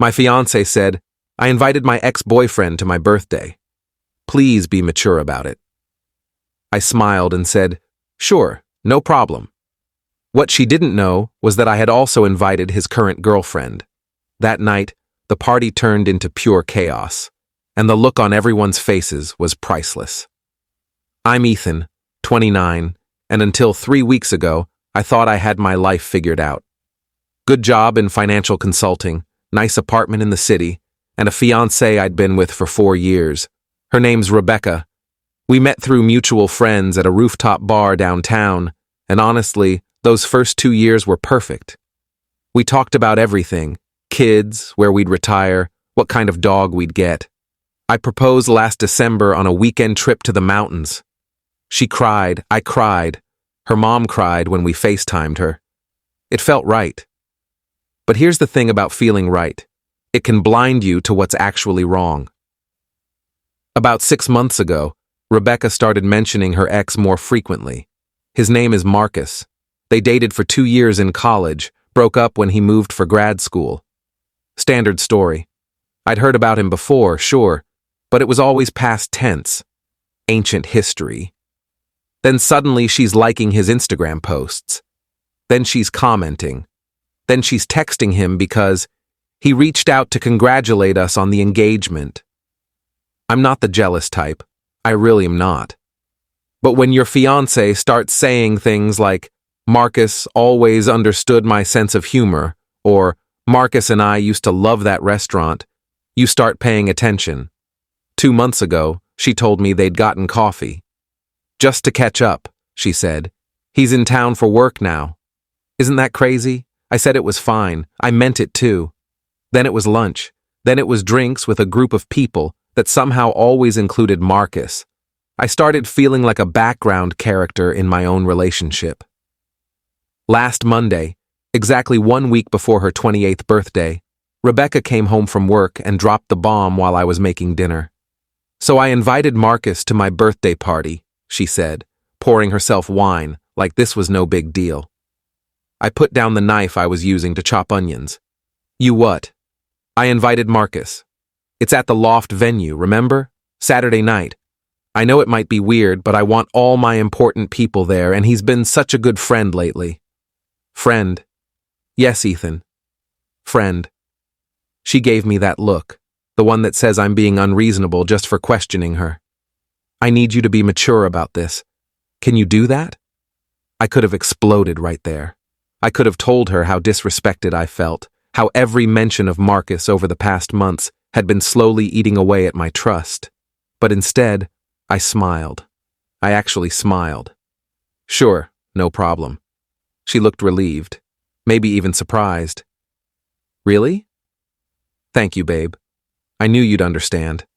My fiancé said, "I invited my ex-boyfriend to my birthday. Please be mature about it." I smiled and said, "Sure, no problem." What she didn't know was that I had also invited his current girlfriend. That night, the party turned into pure chaos, and the look on everyone's faces was priceless. I'm Ethan, 29, and until 3 weeks ago, I thought I had my life figured out. Good job in financial consulting, nice apartment in the city, and a fiancée I'd been with for 4 years. Her name's Rebecca. We met through mutual friends at a rooftop bar downtown, and honestly, those first 2 years were perfect. We talked about everything: kids, where we'd retire, what kind of dog we'd get. I proposed last December on a weekend trip to the mountains. She cried, I cried. Her mom cried when we FaceTimed her. It felt right. But here's the thing about feeling right. It can blind you to what's actually wrong. About 6 months ago, Rebecca started mentioning her ex more frequently. His name is Marcus. They dated for 2 years in college, broke up when he moved for grad school. Standard story. I'd heard about him before, sure, but it was always past tense. Ancient history. Then suddenly she's liking his Instagram posts. Then she's commenting. Then she's texting him because he reached out to congratulate us on the engagement. I'm not the jealous type. I really am not. But when your fiancé starts saying things like, "Marcus always understood my sense of humor," or "Marcus and I used to love that restaurant," you start paying attention. 2 months ago, she told me they'd gotten coffee. "Just to catch up," she said. "He's in town for work now." Isn't that crazy? I said it was fine. I meant it too. Then it was lunch. Then it was drinks with a group of people that somehow always included Marcus. I started feeling like a background character in my own relationship. Last Monday, exactly 1 week before her 28th birthday, Rebecca came home from work and dropped the bomb while I was making dinner. "So I invited Marcus to my birthday party," she said, pouring herself wine like this was no big deal. I put down the knife I was using to chop onions. "You what?" "I invited Marcus. It's at the Loft venue, remember? Saturday night. I know it might be weird, but I want all my important people there, and he's been such a good friend lately." "Friend?" "Yes, Ethan. Friend." She gave me that look, the one that says I'm being unreasonable just for questioning her. "I need you to be mature about this. Can you do that?" I could have exploded right there. I could have told her how disrespected I felt, how every mention of Marcus over the past months had been slowly eating away at my trust. But instead, I smiled. I actually smiled. "Sure, no problem." She looked relieved, maybe even surprised. "Really?" "Thank you, babe. I knew you'd understand."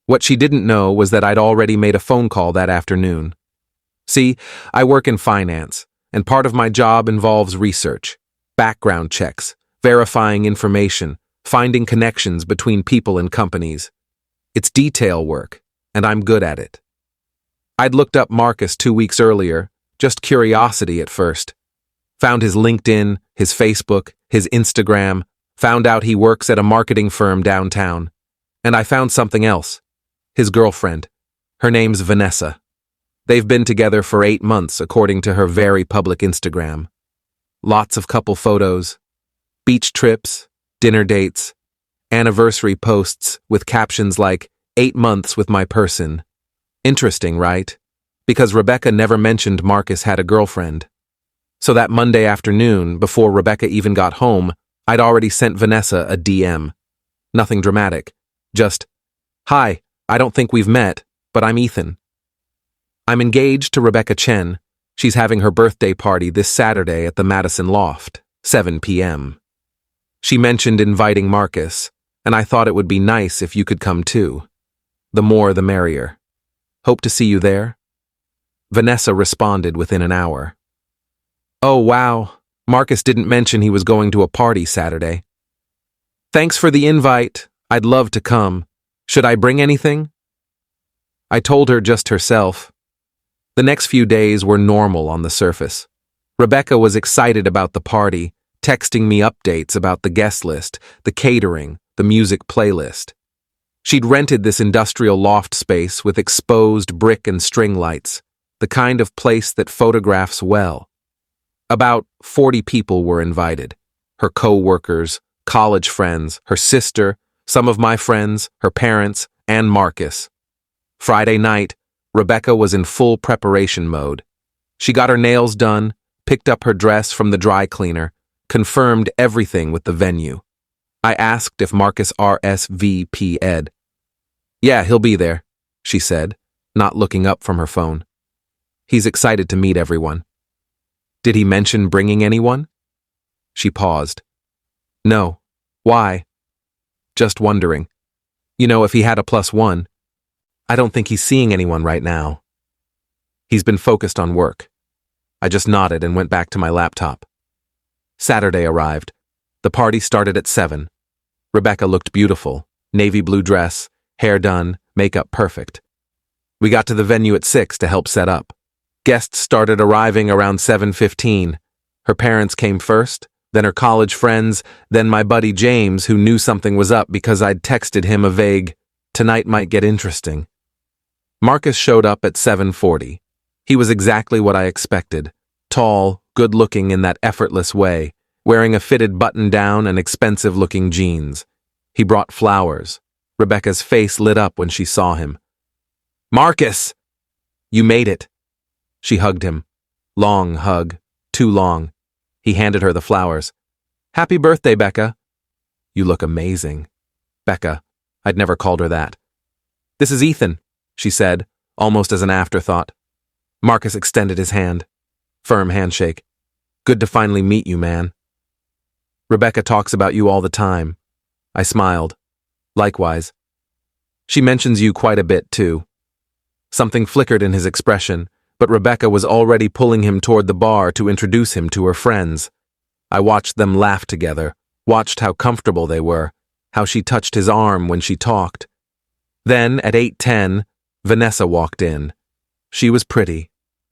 What she didn't know was that I'd already made a phone call that afternoon. See, I work in finance, and part of my job involves research, background checks, verifying information, finding connections between people and companies. It's detail work, and I'm good at it. I'd looked up Marcus 2 weeks earlier, just curiosity at first. Found his LinkedIn, his Facebook, his Instagram, found out he works at a marketing firm downtown. And I found something else. His girlfriend. Her name's Vanessa. They've been together for 8 months, according to her very public Instagram. Lots of couple photos, beach trips, dinner dates, anniversary posts with captions like, 8 months with my person. Interesting, right? Because Rebecca never mentioned Marcus had a girlfriend. So that Monday afternoon, before Rebecca even got home, I'd already sent Vanessa a DM. Nothing dramatic. Just, "Hi, I don't think we've met, but I'm Ethan. I'm engaged to Rebecca Chen. She's having her birthday party this Saturday at the Madison Loft, 7 p.m. She mentioned inviting Marcus, and I thought it would be nice if you could come too. The more the merrier. Hope to see you there." Vanessa responded within an hour. "Oh, wow. Marcus didn't mention he was going to a party Saturday. Thanks for the invite. I'd love to come. Should I bring anything?" I told her just herself. The next few days were normal on the surface. Rebecca was excited about the party, texting me updates about the guest list, the catering, the music playlist. She'd rented this industrial loft space with exposed brick and string lights, the kind of place that photographs well. About 40 people were invited. Her co-workers, college friends, her sister, some of my friends, her parents, and Marcus. Friday night, Rebecca was in full preparation mode. She got her nails done, picked up her dress from the dry cleaner, confirmed everything with the venue. I asked if Marcus RSVP'd. "Yeah, he'll be there," she said, not looking up from her phone. "He's excited to meet everyone." "Did he mention bringing anyone?" She paused. "No. Why?" "Just wondering. You know, if he had a +1. I don't think he's seeing anyone right now. He's been focused on work." I just nodded and went back to my laptop. Saturday arrived. The party started at 7. Rebecca looked beautiful, navy blue dress, hair done, makeup perfect. We got to the venue at 6 to help set up. Guests started arriving around 7:15. Her parents came first, then her college friends, then my buddy James, who knew something was up because I'd texted him a vague, "Tonight might get interesting." Marcus showed up at 7:40. He was exactly what I expected. Tall, good-looking in that effortless way, wearing a fitted button-down and expensive-looking jeans. He brought flowers. Rebecca's face lit up when she saw him. "Marcus! You made it." She hugged him. Long hug. Too long. He handed her the flowers. "Happy birthday, Becca." "You look amazing." Becca. I'd never called her that. "This is Ethan," she said, almost as an afterthought. Marcus extended his hand. Firm handshake. "Good to finally meet you, man." "Rebecca talks about you all the time." I smiled. "Likewise." "She mentions you quite a bit, too." Something flickered in his expression, but Rebecca was already pulling him toward the bar to introduce him to her friends. I watched them laugh together, watched how comfortable they were, how she touched his arm when she talked. Then, at 8:10, Vanessa walked in. She was pretty.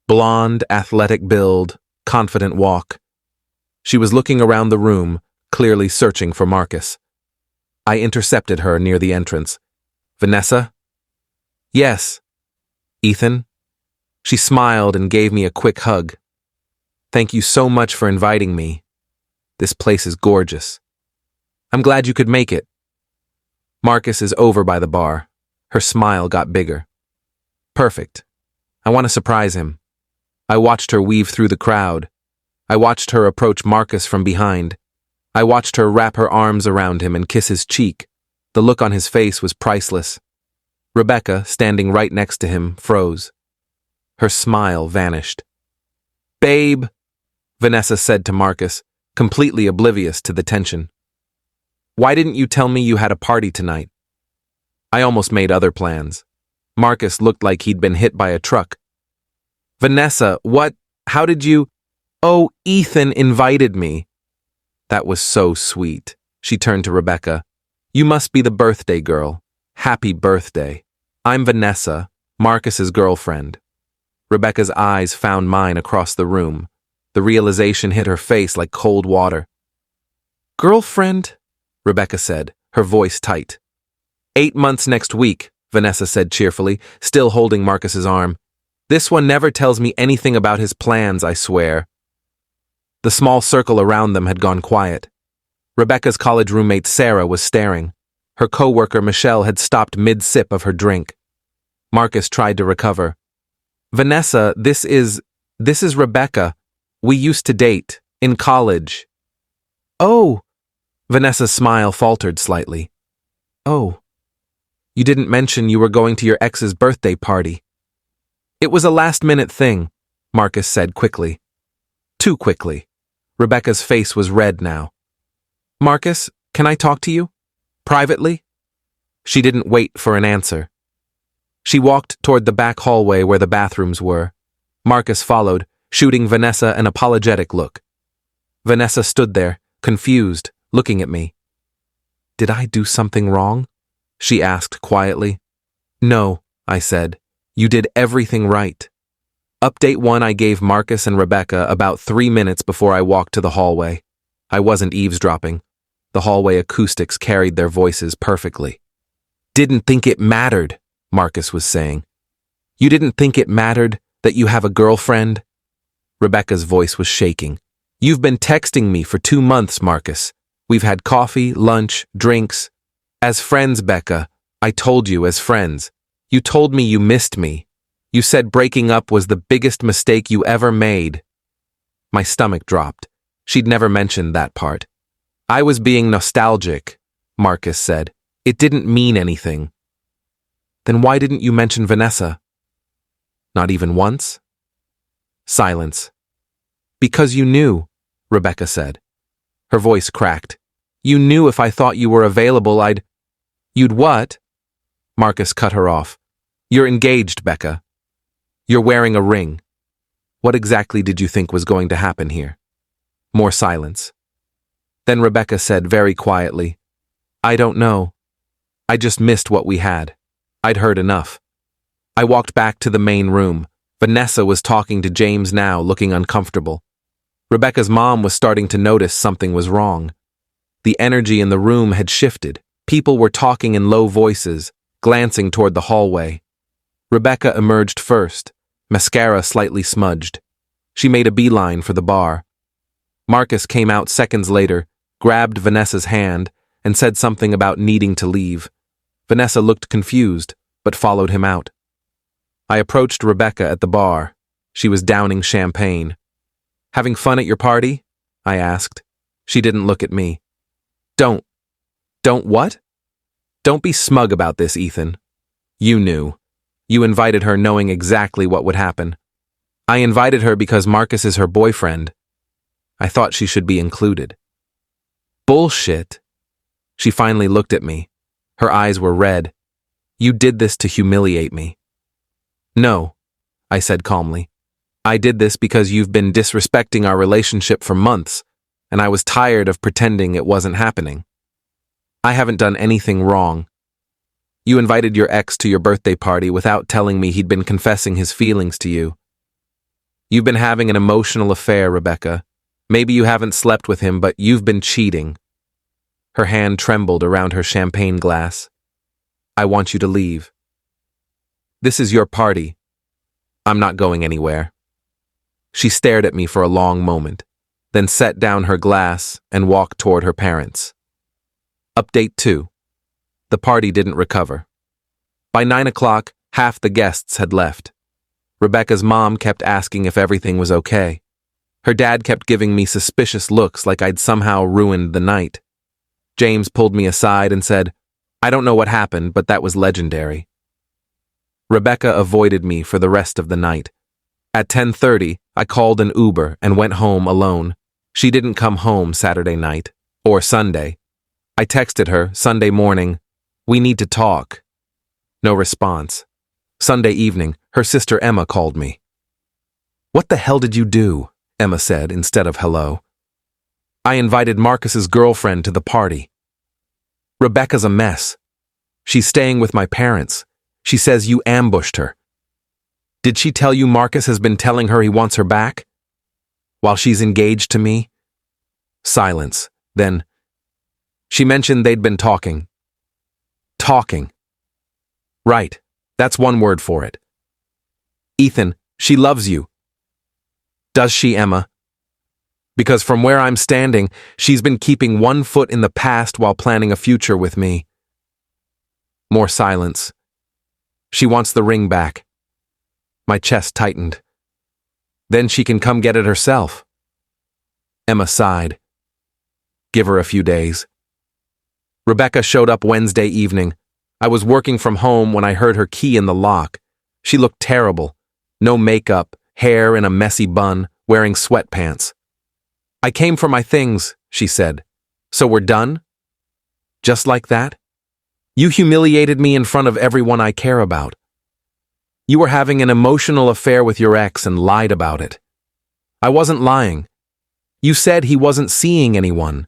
Blonde, athletic build, confident walk. She was looking around the room, clearly searching for Marcus. I intercepted her near the entrance. "Vanessa?" "Yes." "Ethan?" She smiled and gave me a quick hug. "Thank you so much for inviting me. This place is gorgeous. I'm glad you could make it." Marcus is over by the bar. Her smile got bigger. "Perfect. I want to surprise him." I watched her weave through the crowd. I watched her approach Marcus from behind. I watched her wrap her arms around him and kiss his cheek. The look on his face was priceless. Rebecca, standing right next to him, froze. Her smile vanished. "Babe," Vanessa said to Marcus, completely oblivious to the tension. "Why didn't you tell me you had a party tonight?" I almost made other plans. Marcus looked like he'd been hit by a truck. "Vanessa, what? How did you?" "Oh, Ethan invited me." That was so sweet. She turned to Rebecca. "You must be the birthday girl. Happy birthday. I'm Vanessa, Marcus's girlfriend." Rebecca's eyes found mine across the room. The realization hit her face like cold water. "Girlfriend?" Rebecca said, her voice tight. 8 months next week, Vanessa said cheerfully, still holding Marcus's arm. "This one never tells me anything about his plans, I swear." The small circle around them had gone quiet. Rebecca's college roommate Sarah was staring. Her co-worker Michelle had stopped mid-sip of her drink. Marcus tried to recover. "Vanessa, this is Rebecca. We used to date, in college." "Oh!" Vanessa's smile faltered slightly. "Oh. You didn't mention you were going to your ex's birthday party." "It was a last-minute thing," Marcus said quickly. Too quickly. Rebecca's face was red now. "Marcus, can I talk to you? Privately?" She didn't wait for an answer. She walked toward the back hallway where the bathrooms were. Marcus followed, shooting Vanessa an apologetic look. Vanessa stood there, confused, looking at me. "Did I do something wrong?" she asked quietly. "No," I said. "You did everything right." Update 1 I gave Marcus and Rebecca about 3 minutes before I walked to the hallway. I wasn't eavesdropping. The hallway acoustics carried their voices perfectly. Didn't think it mattered, Marcus was saying. You didn't think it mattered that you have a girlfriend? Rebecca's voice was shaking. You've been texting me for 2 months, Marcus. We've had coffee, lunch, drinks. As friends, Becca. I told you as friends. You told me you missed me. You said breaking up was the biggest mistake you ever made. My stomach dropped. She'd never mentioned that part. I was being nostalgic, Marcus said. It didn't mean anything. Then why didn't you mention Vanessa? Not even once? Silence. Because you knew, Rebecca said. Her voice cracked. You knew if I thought you were available, You'd what? Marcus cut her off. You're engaged, Becca. You're wearing a ring. What exactly did you think was going to happen here? More silence. Then Rebecca said very quietly, I don't know. I just missed what we had. I'd heard enough. I walked back to the main room. Vanessa was talking to James now, looking uncomfortable. Rebecca's mom was starting to notice something was wrong. The energy in the room had shifted. People were talking in low voices, glancing toward the hallway. Rebecca emerged first, mascara slightly smudged. She made a beeline for the bar. Marcus came out seconds later, grabbed Vanessa's hand, and said something about needing to leave. Vanessa looked confused, but followed him out. I approached Rebecca at the bar. She was downing champagne. Having fun at your party? I asked. She didn't look at me. Don't what? Don't be smug about this, Ethan. You knew. You invited her knowing exactly what would happen. I invited her because Marcus is her boyfriend. I thought she should be included. Bullshit. She finally looked at me. Her eyes were red. You did this to humiliate me. No, I said calmly. I did this because you've been disrespecting our relationship for months, and I was tired of pretending it wasn't happening. I haven't done anything wrong. You invited your ex to your birthday party without telling me he'd been confessing his feelings to you. You've been having an emotional affair, Rebecca. Maybe you haven't slept with him, but you've been cheating. Her hand trembled around her champagne glass. I want you to leave. This is your party. I'm not going anywhere. She stared at me for a long moment, then set down her glass and walked toward her parents. Update 2. The party didn't recover. By 9 o'clock, half the guests had left. Rebecca's mom kept asking if everything was okay. Her dad kept giving me suspicious looks like I'd somehow ruined the night. James pulled me aside and said, I don't know what happened, but that was legendary. Rebecca avoided me for the rest of the night. At 10:30, I called an Uber and went home alone. She didn't come home Saturday night, or Sunday. I texted her Sunday morning, we need to talk. No response. Sunday evening, her sister Emma called me. What the hell did you do? Emma said instead of hello. I invited Marcus's girlfriend to the party. Rebecca's a mess. She's staying with my parents. She says you ambushed her. Did she tell you Marcus has been telling her he wants her back? While she's engaged to me? Silence. Then, she mentioned they'd been talking. Talking. Right. That's one word for it. Ethan, she loves you. Does she, Emma? Because from where I'm standing, she's been keeping one foot in the past while planning a future with me. More silence. She wants the ring back. My chest tightened. Then she can come get it herself. Emma sighed. Give her a few days. Rebecca showed up Wednesday evening. I was working from home when I heard her key in the lock. She looked terrible. No makeup, hair in a messy bun, wearing sweatpants. I came for my things, she said. So we're done? Just like that? You humiliated me in front of everyone I care about. You were having an emotional affair with your ex and lied about it. I wasn't lying. You said he wasn't seeing anyone.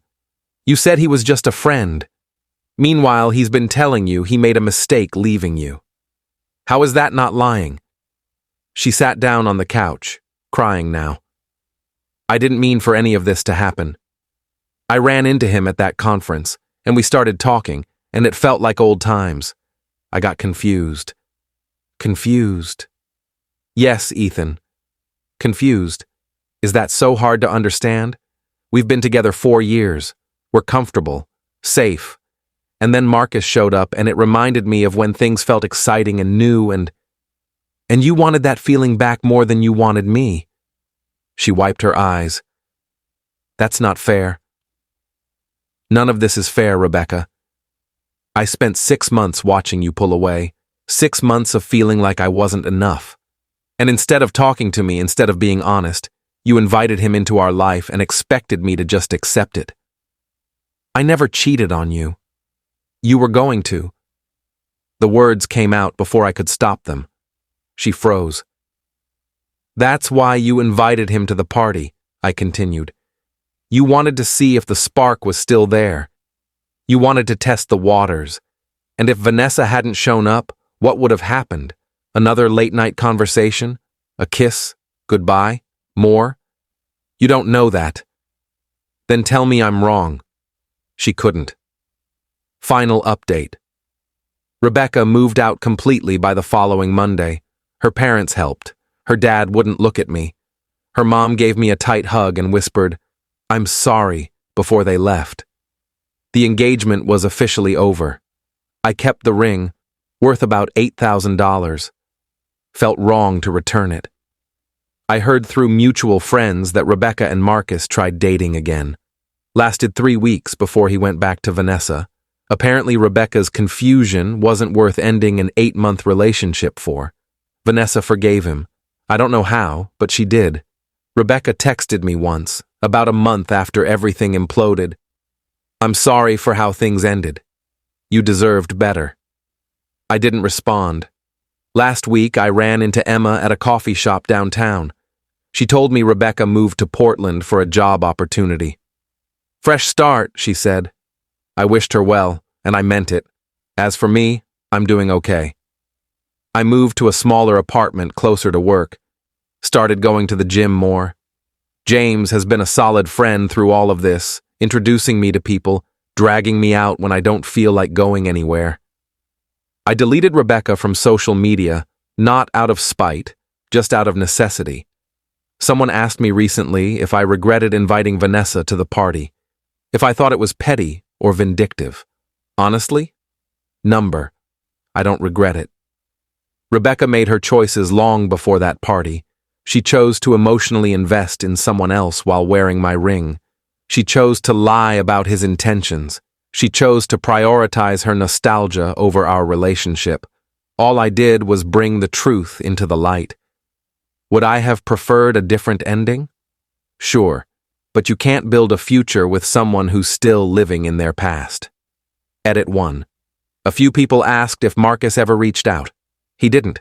You said he was just a friend. Meanwhile, he's been telling you he made a mistake leaving you. How is that not lying? She sat down on the couch, crying now. I didn't mean for any of this to happen. I ran into him at that conference, and we started talking, and it felt like old times. I got confused. Confused. Yes, Ethan. Confused. Is that so hard to understand? We've been together 4 years. We're comfortable, safe. And then Marcus showed up, and it reminded me of when things felt exciting and new, and you wanted that feeling back more than you wanted me. She wiped her eyes. That's not fair. None of this is fair, Rebecca. I spent 6 months watching you pull away, 6 months of feeling like I wasn't enough. And instead of talking to me, instead of being honest, you invited him into our life and expected me to just accept it. I never cheated on you. You were going to. The words came out before I could stop them. She froze. That's why you invited him to the party, I continued. You wanted to see if the spark was still there. You wanted to test the waters. And if Vanessa hadn't shown up, what would have happened? Another late-night conversation? A kiss? Goodbye? More? You don't know that. Then tell me I'm wrong. She couldn't. Final update. Rebecca moved out completely by the following Monday. Her parents helped. Her dad wouldn't look at me. Her mom gave me a tight hug and whispered, "I'm sorry," before they left. The engagement was officially over. I kept the ring, worth about $8,000. Felt wrong to return it. I heard through mutual friends that Rebecca and Marcus tried dating again. Lasted 3 weeks before he went back to Vanessa. Apparently Rebecca's confusion wasn't worth ending an 8-month relationship for. Vanessa forgave him. I don't know how, but she did. Rebecca texted me once, about a month after everything imploded. I'm sorry for how things ended. You deserved better. I didn't respond. Last week, I ran into Emma at a coffee shop downtown. She told me Rebecca moved to Portland for a job opportunity. Fresh start, she said. I wished her well, and I meant it. As for me, I'm doing okay. I moved to a smaller apartment closer to work. Started going to the gym more. James has been a solid friend through all of this, introducing me to people, dragging me out when I don't feel like going anywhere. I deleted Rebecca from social media, not out of spite, just out of necessity. Someone asked me recently if I regretted inviting Vanessa to the party, if I thought it was petty or vindictive. Honestly? Number. I don't regret it. Rebecca made her choices long before that party. She chose to emotionally invest in someone else while wearing my ring. She chose to lie about his intentions. She chose to prioritize her nostalgia over our relationship. All I did was bring the truth into the light. Would I have preferred a different ending? Sure, but you can't build a future with someone who's still living in their past. Edit 1. A few people asked if Marcus ever reached out. He didn't.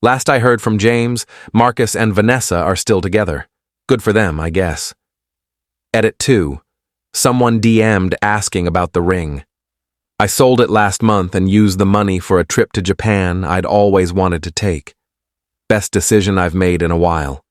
Last I heard from James, Marcus and Vanessa are still together. Good for them, I guess. Edit 2. Someone DM'd asking about the ring. I sold it last month and used the money for a trip to Japan I'd always wanted to take. Best decision I've made in a while.